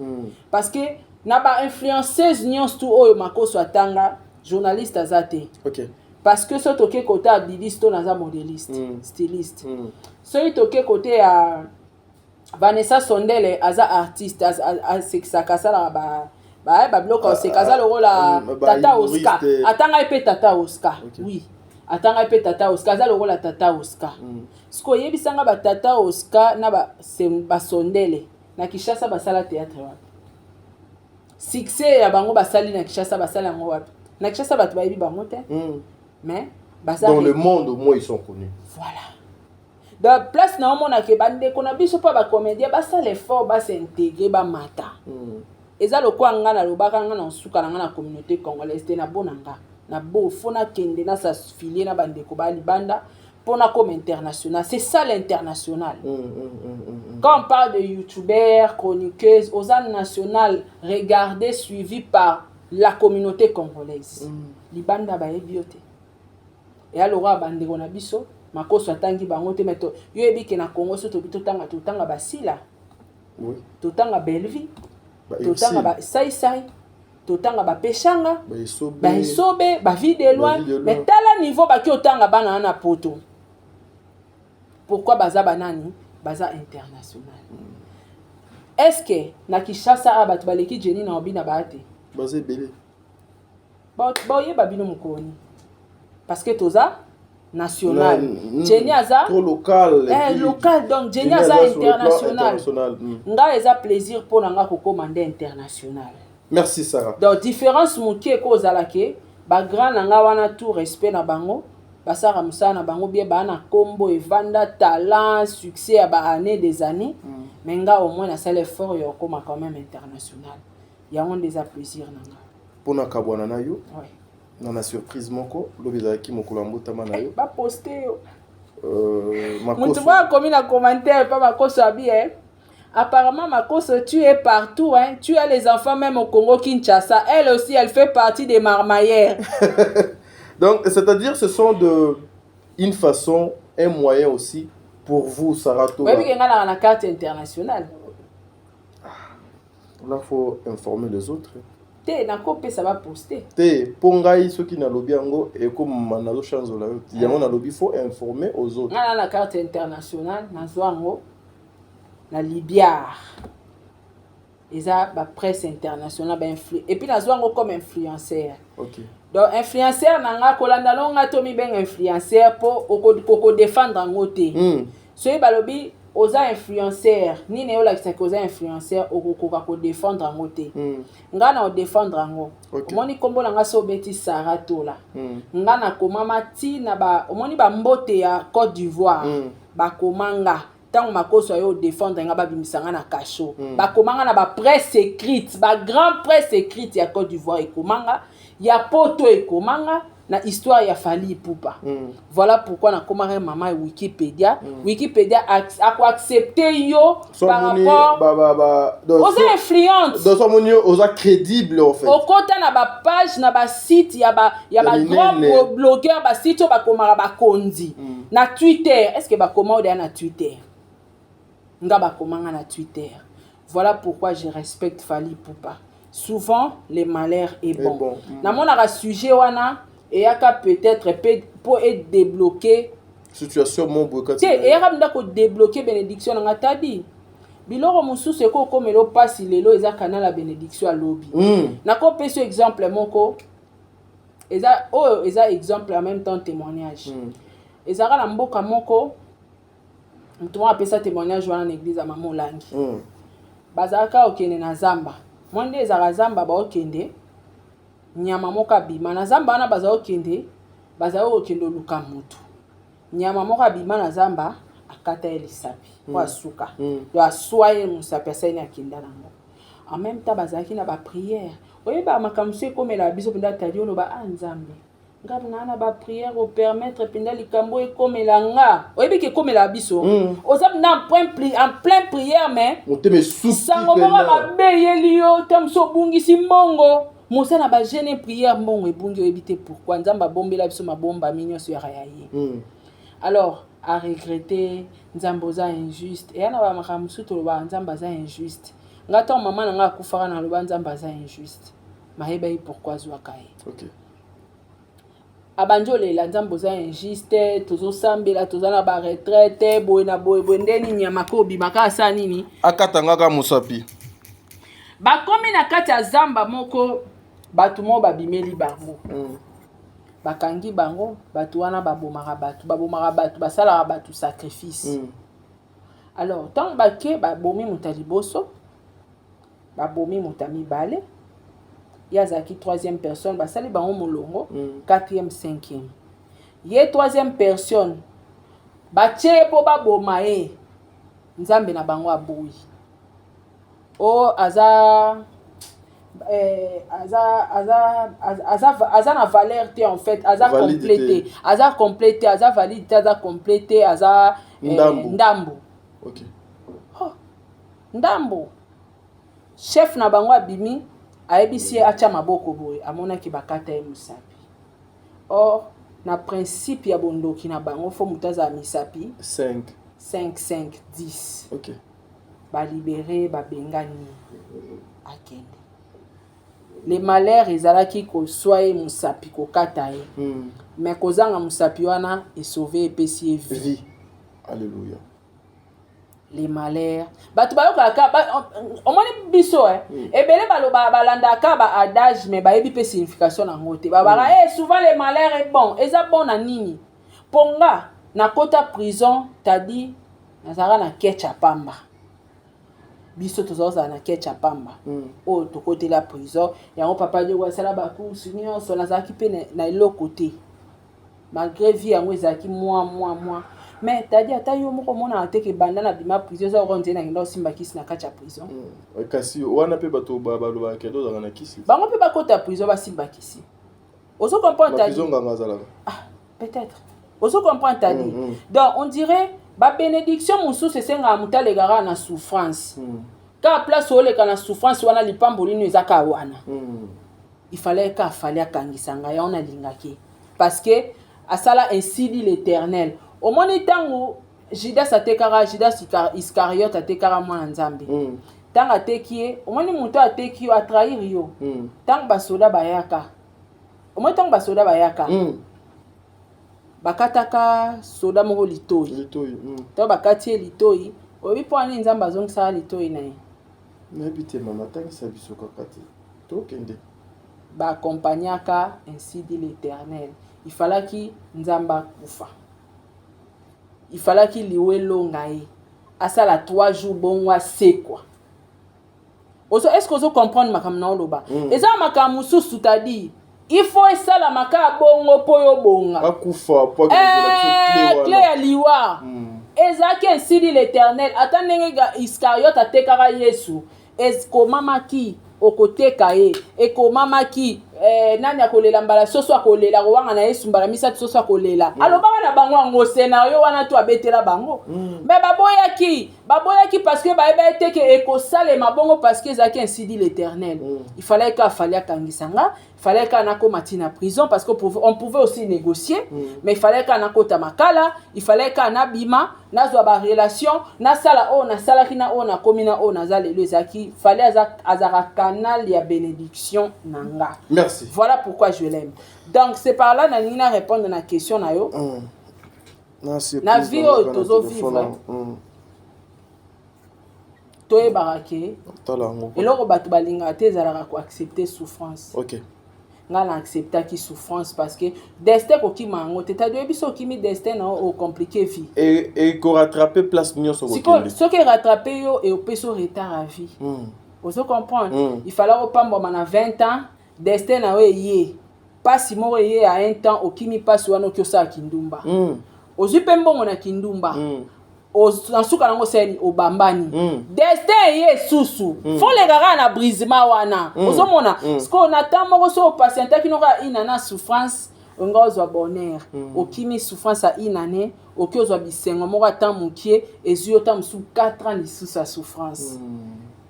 parce que na ba influenceuse nyonso tout oyo Makoso atanga journaliste azate parce que ce toke côté à Didi Stone aza modéliste styliste ce toke côté à Vanessa Sondele aza artiste c'est ça kasala ba bloc c'est kasala rola tata Oscar atanga epé tata Oscar oui atanga pe tata Oscar za lokola tata Oscar siko yebisanga ba tata Oscar na ba sondele na Kinshasa basala théâtre wapi succès ya bango basali na Kinshasa basala ngo wapi na Kinshasa batu bayebi bango te mais dans le monde au moins ils sont connus. Voilà. Dans place na omona ke bande kona biso pa ba comédien basa l'effort ba s'intégrer ba mata. Eza lokwa nga na lobaka nga na suka na nga na communauté congolaise te na bonanga na bo fona kende na sa filier na bande ko ba libanda pona comme international. C'est ça l'international. Quand on parle de youtubeurs, chroniqueuses, aux ans nationales regardés suivis par la communauté congolaise. Libanda ba ebiote. Et alors bande kona biso makoso atangi bango te meto yo ebike na Congo so totanga basila oui totanga Belleville totanga ba sai totanga ba peshanga ba isobe ba vie de loin mais tala niveau ba ki otanga bana na poto pourquoi baza banani baza international est-ce que na Kinshasa abatu baleki Jenny na obina baate baza belé ba yeba bino mukoni parce que toza national. Jenny Aza trop local. Local donc Jenny Aza international. Nga eza plaisir pour nanga ko commander international. Merci Sarah. Donc différence mukie ko zalake ba grand nanga wana tout respect na bango basara musana bango bien ba na combo evanda talent succès ya ba année des années mais nga au moins na sale effort yo koma quand même international. Ya on des plaisir nanga. Pona kabwana na yo. Ouais. Nana surprise moko lobeza ki mokolo mbota manayo ba poster yo makoso mutu ba komi na commentaire pas makoso abi apparemment makoso tu es partout hein tu as les enfants même au Congo Kinshasa elle aussi elle fait partie des marmaillères. Donc c'est-à-dire ce sont une façon un moyen aussi pour vous Sarah Toba. Oui nga na carte internationale. Là faut informer les autres. Te na kope ça va poster te pongai ceux qui na lobby yango et comme manazo chanzo la yango na lobby faut informer aux autres na la carte internationale na zwango na Libya eza ba presse internationale ba et puis na zwango comme influenceur. OK donc influenceur nanga kolanda longa to mi ben influenceur pour oko défendre ngote so ba lobby oza influenceur ni ne ola kisaka oza influenceur okokoka ko défendre ngote nga na o défendre ngo omoni kombo na nga so beti Sarah Tola nga na komama ti na ba omoni ba mbote ya Côte d'Ivoire ba komanga tant makoso yo défendre nga ba bimisanga na kasho ba komanga na ba presse écrite ba grand presse écrite ya Côte d'Ivoire e komanga ya poto e komanga na histoire ya Fally Ipupa. Voilà pourquoi na komanga mama Wikipédia. Wikipédia a ko accepter yo par rapport aux influentes. Donc ça monio aux crédible en fait. Au côté na ba page na ba site ya ba grand blogueur ba site ba komara ba konzi. Na Twitter, est-ce que ba komanda na Twitter? Nga ba komanga na Twitter. Voilà pourquoi je respecte Fally Ipupa. Souvent les malheurs est bon. Na mona sujet wana et yaka peut-être pour être débloqué situation mon boka tu et yaka ndako débloquer bénédiction nga tabi biloko mususu ko komelo pasi lelo eza canal la bénédiction à lobby na ko peso exemple moko eza exemple en même temps témoignage ezaka na mboka moko mtu apesa témoignage wana na église ya Mama Olangi bazaka okende na zamba monde ezaka zamba ba okende nyama moka bima na zamba wana bazao kende luka mutu nyama moka bima na zamba akata elisapi kwa suka do aswaye musapi asani akinda nango en même temps bazaki na ba prière oyeba makamuse komela biso penda tadiolo ba nzambe ngabuna na ba prière au permettre penda likambo e komela nga oyebi ke komela biso ozab na en plein prière mais oteme soupi sango ba beyeli yo tamso bungisi mbongo Moussa na ba jeune prière mbongo ebungi oyebite pourquoi nzamba bombela biso mabomba minyo so ya yaye. Alors à regretter nzamboza injuste et ana ba makamusu to ba nzambaza injuste ngata mama na nga kufara na loba nzambaza injuste maheba yi pourquoi zwa kai. OK abanjole la nzamboza injuste tozo sambela tozana ba retraite boy na boy ndeni nyama ko bimaka sa nini akatanga ka musapi ba komi na kati ya zamba moko batu mo babimeli bango bakangi bango bato wana babomaka bato basalaka bato sacrifice. Alors tant bake babomi moto liboso babomi moto mibale yazaki troisième personne basali bango molongo quatrième cinquième ye troisième personne batie po baboma ye nzambe na bango aboyi o aza na valeur te en fait aza complété aza validité aza complété aza ndambo. OK. Oh, ndambo chef na bango abimi ayebisi acha maboko boye amonaki bakata ye musapi. Or na principe ya bondoki na bango fo mutaza misapi 5 10. OK. Ba libérer ba bengani akende. Les malheurs ezalaki ko soye musapi ko kata ye. Mais kozanga musapi wana et sauver epesi vie. Alléluia. Les malheurs batu bayokaka omoni biso ebele baloba balandaka ba adage mais bayebi pe signification na ngote babaka souvent les malheurs est bon eza bon na nini ponga na kota prison tadi nazara na kecha pamba biso tozoza na kecha pamba o to côté la prison yango papa dio wasala ba course nyonso nazaki pe na eloko te malgré vie yango ezaki moi mais tadi ata yo moko mona ateke banda na bima prison za ronde na ngindo simba kisi na kacha prison kasi wana pe bato baloba kedo za na kisi bango pe bakota prison ba simba kisi oso comprendre tadi prison nganga zala peut-être oso comprendre tadi donc on dirait ba bénédiction mususu senga mutale gara na souffrance ka place ole kana souffrance wana lipamboli no ezaka wana il fallait kangisanga ya ona lingaki parce que asala ainsi dit l'Éternel. Au moment tango Judas Iscariote atekara mwana nzambe. Tanga atekie, au moment muto ateki a trahir yo. Tanga basoda bayaka. Au moment tanga basoda bayaka. Bakataka soda moko litoi. To bakati litoi, obi po ani nzambe azongisa litoi na ye. Na bité mama tanga sabiso kakati. To kende. Ba accompagnaka ainsi dit l'Éternel. Il fallait qu'il nzamba kufa. Il fallait qu'il liwe longaye. À ça la 3 jours bon wa c'est quoi. Est-ce que vous comprenez ma kamna loba? Et ça ma kamusu sutadi. Il faut ça la maka bongo poyo bonga. Akufa po clé ya liwa. Ezaki ainsi dit l'Éternel. Attendez Iscariote atekara Yesu. Est-ce que mama ki okoteka ye ekomama ki nani akolela mbala soso akolela wanga na Yesu mbala misatu soso akolela alobaka na bango ngo scénario wana to abetela bango mais baboyaki parce que baeba eteke ekosale mabongo parce que zaki ainsi dit l'Éternel. Il fallait kangisanga, il fallait qu'anako matina prison parce que on pouvait aussi négocier mais il fallait qu'anako makala, il fallait qu'anabima nazwa ba relation na sala na sala kina na komina na zalelo zaki fallait azara canal ya bénédiction nanga. Merci. Voilà pourquoi je l'aime. Donc c'est par là na nina répondre na question na yo. Na vie tozo vivre. Toye barake. Eloko bato balinga te zalaka ko accepter souffrance. OK. Nga accepter qui souffrance parce que destin ko ki mango te ta doyebi so ki mi destin na o compliqué vie. Et ko rattraper place nyo so ko. Ce qui rattraper yo et au peso retard à vie. Vous comprenez? Il fallait opamba na 20 ans destin na we yé. Pas si mo yé à un temps o kimi passe wana ko sa kindumba. Ozu pembo na kindumba. Nasuka nango seni obambani destin ye susu fo le gara na brisement wana ozomona sko na tamoko so patienta kinoka inana souffrance ngozwa bonheur okimi souffrance a inane okiozwa bisengo moko atamukie ezio tamusu 4 ans lisusu a souffrance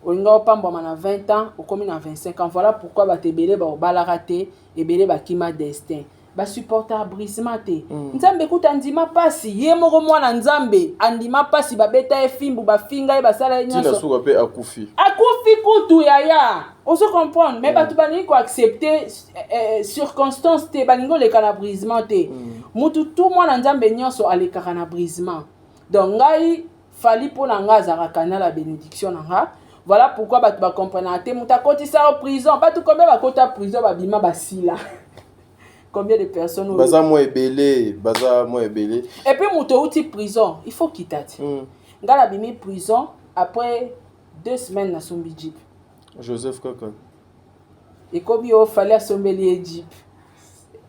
olinga pamba na 20 ans okomi na 25 ans. Voilà pourquoi batebele ba obalaka te ebele bakima destin ba supporter brisement te nzambe kuta ndima pasi ye moko mwana nzambe andima pasi babeta efimbu bafinga e basala nyonso tina suka pe akufi kutu yaya oso comprendre mais batu bani ko accepter circonstance te balingo le kana brisement te mutu tout mwana nzambe nyonso alekaka na brisement donc ngai fali pona ngaza rakana la bénédiction nanga. Voilà pourquoi batu ba comprendre te muta koti sa prison batu kobe ba kota prison babima basila combien de personnes baza moi ebele. Et puis moto outi prison il faut quitter ngala bimi prison après 2 semaines na sombi jeep Joseph Kaka et comme il fallait sombeli jeep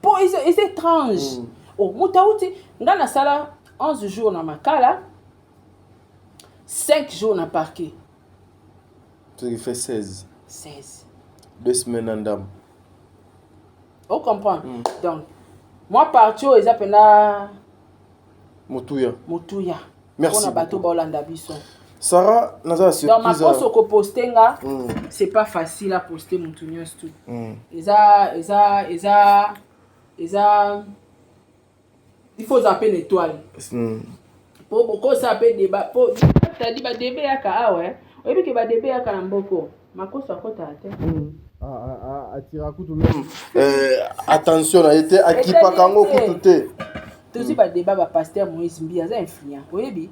bon c'est étrange oh moto outi ngana sala 11 jours na makala 5 jours na parquet tu fait 16 2 semaines en dame. On comprend. Donc, moi, parti aux Zapena Moutouya. Merci. On a bateau Bolanda Bisson. Sarah, naza surprise. Dans ma poste au postenga, c'est pas facile à poster Moutouya tout. Il faut zapper l'étoile. Pour beaucoup zapper débat. Pour t'as dit bah débat ya ka ouais. Oui que bah débat ya ka mboko. Ma cause à côté attention, a été acquis par Kango Koutouté. Tout ce qui débat, pasteur Moïse Mbia, c'est influent. Oui.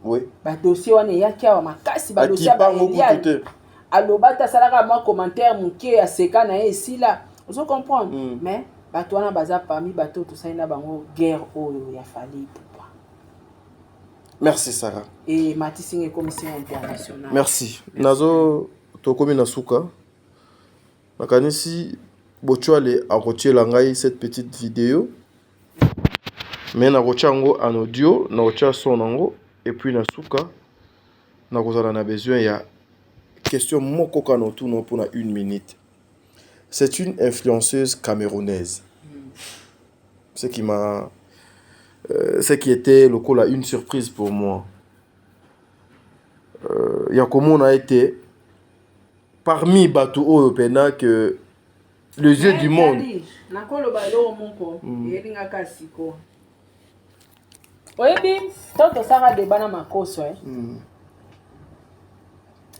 Le dossier, on est yakia, ma casse, le dossier, alors, bata salara moi commentaire, mon qui a seka na ici là. Vous comprenez? Mais, bateau, on a basé parmi bateau, tout ça, il y a une guerre où il a fallu. Merci, Sarah. Et Matissing est commissaire international. Merci. Nazo, Tokomi Nasuka. Nakanisi Bochoale a retiré l'angaï cette petite vidéo. Mais na retiré en audio, na retiré son ango et puis Nasuka na kozala na besoin ya question moko kanotu no pour 1 minute. C'est une influenceuse camerounaise. Ce qui était le coup là une surprise pour moi. Yakomo a été parmi Batou Européens que les yeux du monde.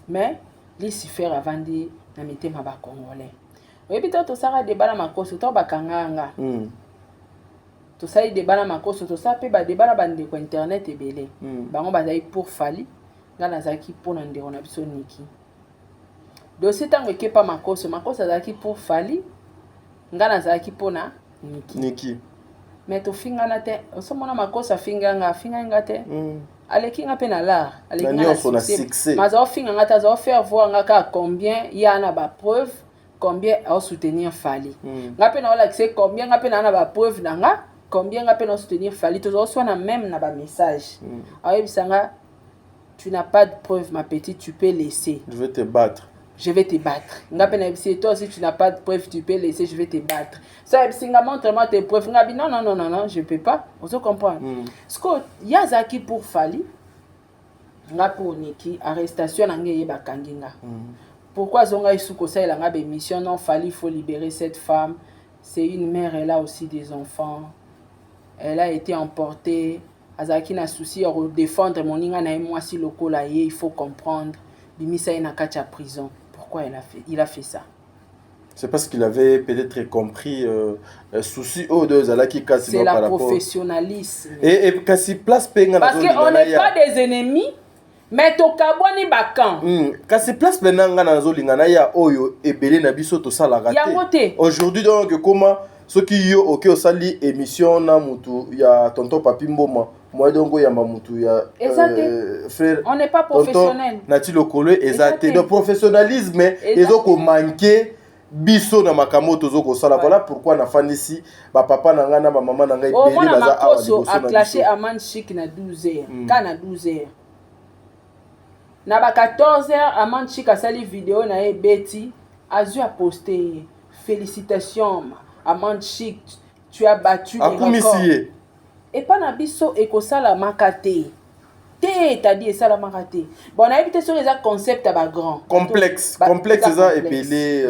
Mais Lucifer a vendu na mitema ba congolais. Oyebi to sara débat na makoso to bakanganga. To sala débat na makoso to sa pe ba débat na bande ko internet ebele. Bango bazali pour fali ngana zaki pona ndeko na biso niki. Dossier tango ekepa makoso azaki pour fali ngana zaki pona niki. Mais to fingana te osomona makoso finganga te. Aleki nga pe na l'art, aleki nga na succès. Mais on finga nga ta zo faire voir nga combien il y a na ba preuve, combien on soutenir Fali. Nga pe na wala que combien nga pe na ba preuve na nga, combien nga pe na soutenir Fali, to zo na même na ba message. Ayi bisanga tu n'as pas de preuve ma petite, tu peux laisser. Je vais te battre. Je vais te battre. Nga pe na bisi toi si tu n'as pas de preuve, tu peux laisser, je vais te battre. Ça bisinga montre-moi tes preuves. Nga bi non, je peux pas. On se comprend. Ce que yazaki pour Fali. Nga pour Niki arrestation na ngeye ba kanginga. Pourquoi zonga isuko ça la nga mission non Fali faut libérer cette femme. C'est une mère, elle a aussi des enfants. Elle a été emportée. Azaki na souci de défendre moninga na moi si lokola il faut comprendre. Bimisa ina kacha prison. Pourquoi il a fait ça? C'est parce qu'il avait peut-être compris souci aux deux alaki kasi. C'est la professionnalisme. Et kasi place penga na. Parce qu'on n'est pas des ennemis. Mais to kabwani bakan. Kasi place penanga na zolinga ya oyo ebele na biso to sala raté. Aujourd'hui donc comment ceux qui yo OK au sali émission na mutu ya tonton Papi Mboma. Moi donc ya mamutu ya frère. On n'est pas professionnel. Nati lokolo exacté. Le professionnalisme ezoko manquer biso na makamoto zoko sala. Voilà pourquoi na fandisi ba papa na nga na ba maman na nga ebele baza awa liboso a clashé Aman Chic na 12h. Kana 12h. Na ba 14h Aman Chic a sali vidéo na Betty azu a posté félicitations Aman Chic, tu as battu les records. Et pas na biso ekosala makate. T'as dit ça la makate. Bon, on a évité sur les concepts à grand. Complexe ça et belé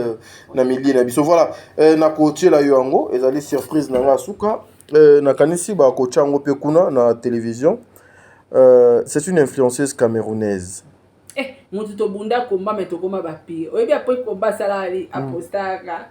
na mili na biso. Voilà, na coaché la yango, ezali surprise na nga suka. Na kanisi ba coacha ngo pe kuna na télévision. C'est une influenceuse camerounaise. Mutu to bunda komba metokoma ba pi. Oyebi après komba sala ali apostaka.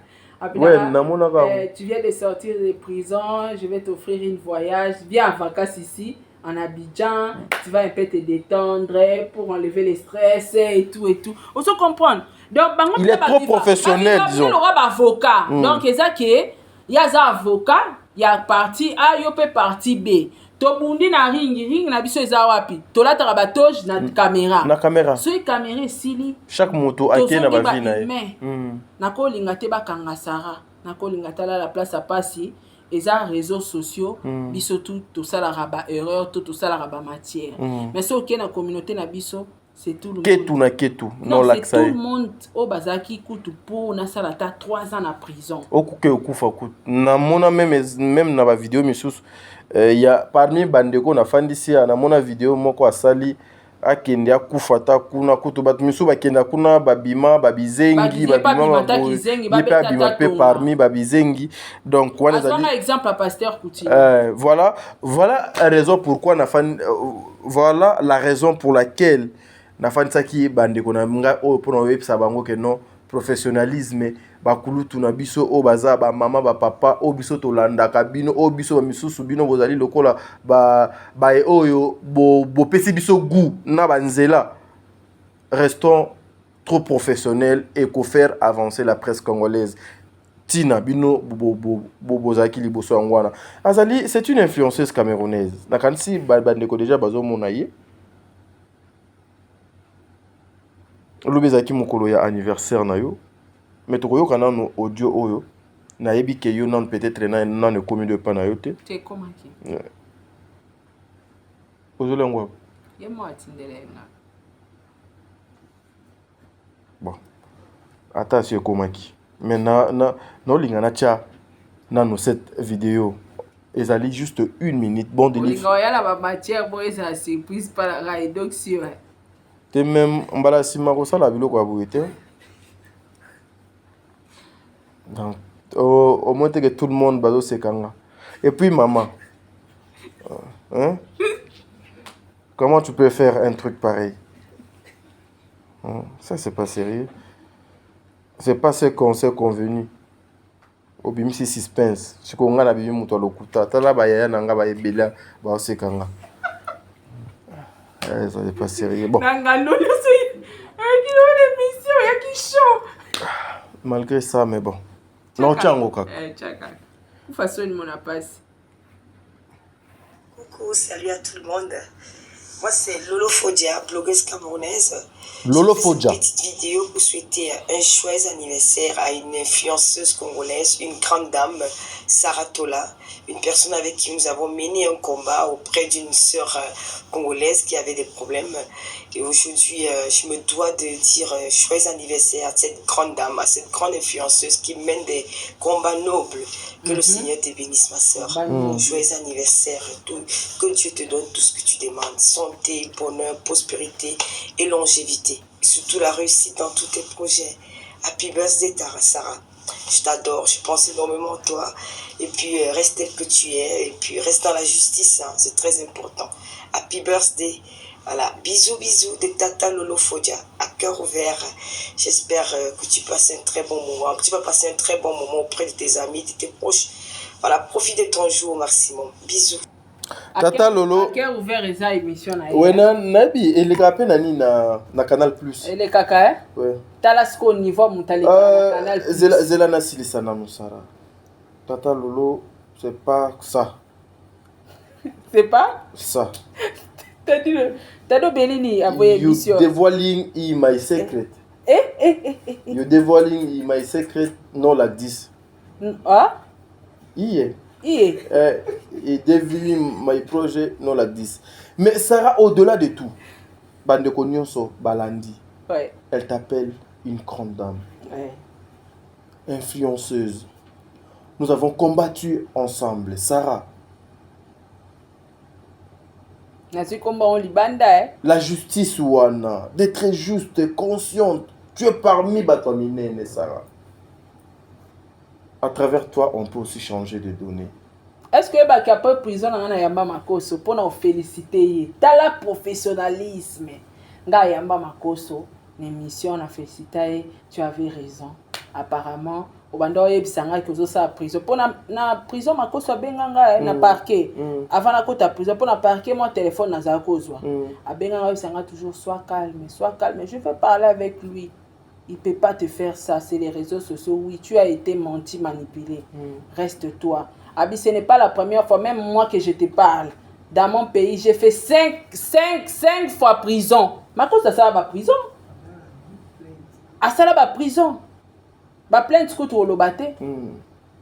Ouais, tu viens de sortir de prison, je vais t'offrir une voyage, viens en vacances ici, en Abidjan, tu vas un peu te détendre pour enlever le stress et tout. On se comprend. Donc, il est trop professionnel, disons. Il aura avocat. Donc, c'est ça qui est yaza avocat ya parti A yo pe parti B tobundi na ring na biso eza wapi tolataka batoge na caméra so caméra esili chaque moto ake na bavi na ye nakolinga te bakanga Sara nakolinga tala la place à passer eza réseaux sociaux biso tout tosalaka ba erreur tosalaka ba matière mais so okei na communauté na biso c'est tout le monde ketu non c'est tout le monde au bazaki kutu pour na salata 3 ans na prison okuke okufa kutu na mona même na ba vidéo misusu ya parmi bandeko na fandisi na mona vidéo moko asali akende akufa ta kuna kutu batu misu bakenda kuna babima babizengi babima pe parmi babizengi donc wana ça un exemple à pasteur Coutinho voilà la raison pourquoi na voilà la raison pour laquelle na fandisa ki bandeko na nga o pona websa bango ke non professionnalisme bakulutu na biso o baza ba mama ba papa o biso to landa kabino o biso ba misusu bino bozali lokola ba oyo bo pesi biso goût na banzela restons trop professionnels et qu'on faire avancer la presse congolaise tina bino bozaki liboso ngwana azali c'est une influenceuse camerounaise na kansi bandeko déjà bazo monaye lobezaki mokolo ya anniversaire na yo mais tokoyoka nano audio oyo nayebi ke yo nan peut-être nan ekomi de pa na yo te tekomaki ozolengwa ye mo atindelenga bon ata si ekomaki mais na olinga na tia nano cette vidéo ezali juste 1 minute bon délire olinga yala ba matière bo eza surprise par la rédaction te même mbala sima kosala biloko ya boye te donc au moins que tout le monde bazo sekanga et puis maman hein comment tu peux faire un truc pareil ça c'est pas sérieux c'est pas ce qu'on s'est convenu obimisi suspense chikonga na bibi muto lokuta tala ba yaya nanga ba ebela ba sekanga ça n'est pas sérieux bon malgré ça mais bon non tchango kaka coucou salut à tout le monde moi c'est Lolo Fodia blogueuse camerounaise Lolo Fodia petite vidéo pour souhaiter un joyeux anniversaire à une influenceuse congolaise une grande dame Sarah Tola une personne avec qui nous avons mené un combat auprès d'une sœur congolaise qui avait des problèmes. Et aujourd'hui, je me dois de dire joyeux anniversaire à cette grande dame, à cette grande influenceuse qui mène des combats nobles. Que le Seigneur te bénisse, ma sœur. Joyeux anniversaire. Que Dieu te donne tout ce que tu demandes. Santé, bonheur, prospérité et longévité. Et surtout la réussite dans tous tes projets. Happy birthday, Sarah. Je t'adore, je pense énormément à toi. Et puis, reste tel que tu es. Et puis, reste dans la justice. Hein, c'est très important. Happy birthday. Voilà. Bisous, bisous de Tata Lolo Fodia. À cœur ouvert. J'espère que tu passes un très bon moment. Que tu vas passer un très bon moment auprès de tes amis, de tes proches. Voilà. Profite de ton jour au maximum. Bisous. Tata Lolo. À cœur ouvert, et ça, émission. Ouais, nabi. Et les gars, nani na Canal Plus. Et les caca, hein? Ouais. Talasco au niveau Moutali Canal Plus. Zelana Silisana Moussara. Tata Lolo, c'est pas ça. C'est pas ça. T'as dit Bellini a voyé émission. You devoiling my secret. You devoiling my secret, non like this. Ah? Yeah. Et devoiling my project, non like this. Mais Sarah, au-delà de tout, Bande Konyonso, Balandi, ouais. Elle t'appelle une grande dame. Ouais. Influenceuse. Nous avons combattu ensemble. Sarah. La justice, Wana. D'être juste, consciente. Tu es parmi Batominene, Sarah. À travers toi, on peut aussi changer de données. Est-ce que tu as pas prison dans Yamba Makoso pour nous féliciter? Tu as le professionnalisme. Nga Yamba Makoso, l'émission a félicité. Tu avais raison. Apparemment, au bando yebisanga que zo sa prison. Pour na prison Makoso benganga na parquet. Avant la côte à prison pour na parquet mon téléphone na zakozwa. A benganga yebisanga toujours sois calme. Je vais parler avec lui. il peut pas te faire ça. C'est les réseaux sociaux. Oui, tu as été menti, manipulé. Reste toi. Abi, ce n'est pas la première fois, même moi que je te parle. Dans mon pays, j'ai fait 5 fois prison. Ma cause, ça va prison. À ça, là, prison. Plein de trucs au lobate.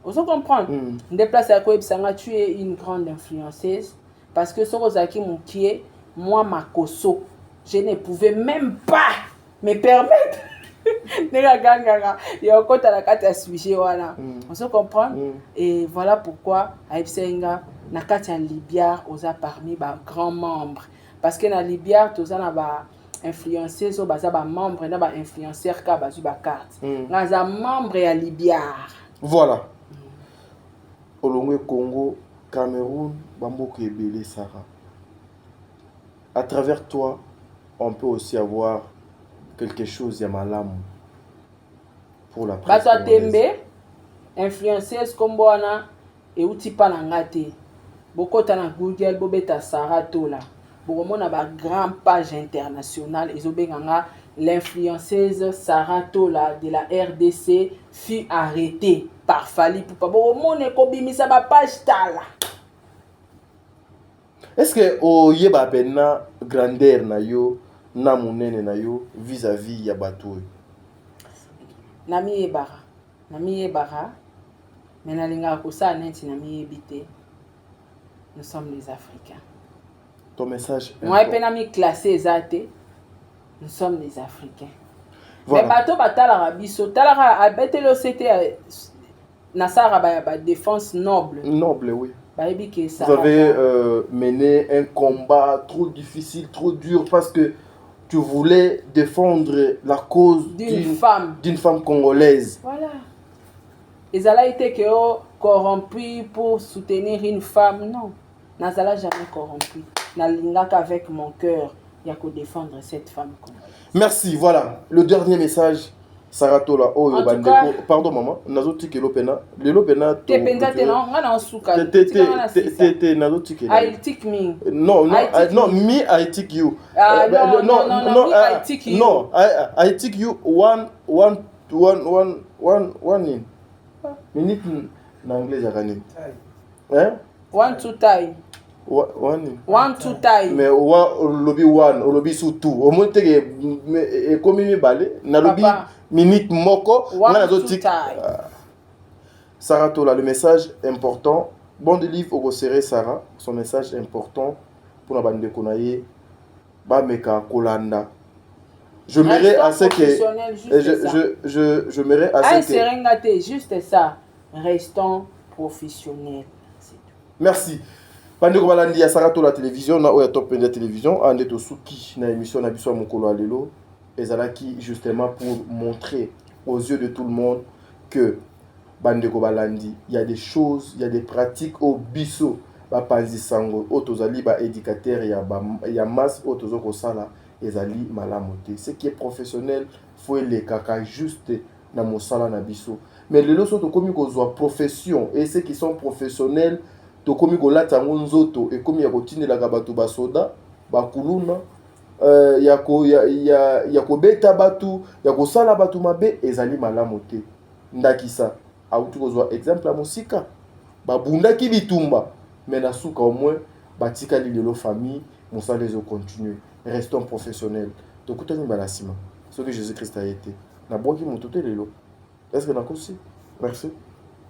Vous comprenez? Des places à quoi tu es une grande influenceuse. Parce que ce Rosaki Moukié, moi, ma koso, je ne pouvais même pas me permettre. Il y a encore la carte à sujet. On se comprend? Et voilà pourquoi Aïbsenga, na carte à Libiar, on a parmi les grands membres. Parce que na Libiar, tous en a influenceurs, on a membres, on a influenceurs qui ont ba carte. On a membres à Libiar. Voilà. Olongwe Congo, Cameroun, Bambouk et Bélé, Sarah. À travers toi, on peut aussi avoir quelque chose, Yamalam, pour la presse. Bato Tembe, influenceuse comme Boana, et Utipa Nangate. Beaucoup na Google, Bobeta Sarah Tola. Beaucoup na ba grande page internationale, ils ont l'influenceuse Sarah Tola de la RDC fut arrêtée par Fali Poupa. Beaucoup monde kobimisa ba page tala. Est-ce que o yeba benna grandeur na yo na munene na yo vis-à-vis ya bato? Nami yebara. Mais na linga ko sa neti nami yebite. Nous sommes les Africains. Ton message. Moi pe nami classé zate. Nous sommes les Africains. Voilà. Mais bato batala biso talara abetelo c'était nasara ba défense noble. Noble, oui. Vous avez mené un combat trop difficile, trop dur, parce que tu voulais défendre la cause d'une femme congolaise. Voilà. Ezala été que corrompu pour soutenir une femme, non. Nazala jamais corrompu. Nalinga qu'avec mon cœur, il y a que défendre cette femme congolaise. Merci, voilà. Le dernier message. Saratola, oh, pardon maman, nazo tike lopena, le lopena. Te penza te non, ngana osuka. Te nazo tike. I take me. No, me I take you. No, I take you. No, I take you one in. Minute na anglais jakani. Hein? 1 2 time. One two time. Mais lobby lobby surtout. Au moins te comme mi balé na lobby minute moko na zotik. Saratola, le message important. Bon de livre au serré Sarah, son message important pour la bande de Konaye ba meka kolanda. Je m'irai à ce que je m'irai à ce que juste ça. Restons professionnels. Merci. Bandeko balandi ya Saratola télévision na oya top de télévision ande to suki na émission na biso mokolo alelo ezalaki justement pour montrer aux yeux de tout le monde que bandeko balandi il y a des choses, il y a des pratiques au biso ba panzi sango otozali ba éducateur ya masse otozoko sala ezali malamote. Ce qui est professionnel faut les kaka juste na mosala na biso. Mais les loso to komi ko zo profession et ceux qui sont professionnels to komi ko lata nzoto et komi ya kotindelaka bato basoda bakuluna ya ko beta batu ya ko sala batu mabe ezali malamu te ndakisa autu kozwa exemple ya musika babundaki bitumba mais na suka au moins batika lilo famille mosala ezo continuer. Restons professionnels. Tokutani balasima ce que Jésus Christ a été na boki motote lelo. Est-ce que na kosi? Merci.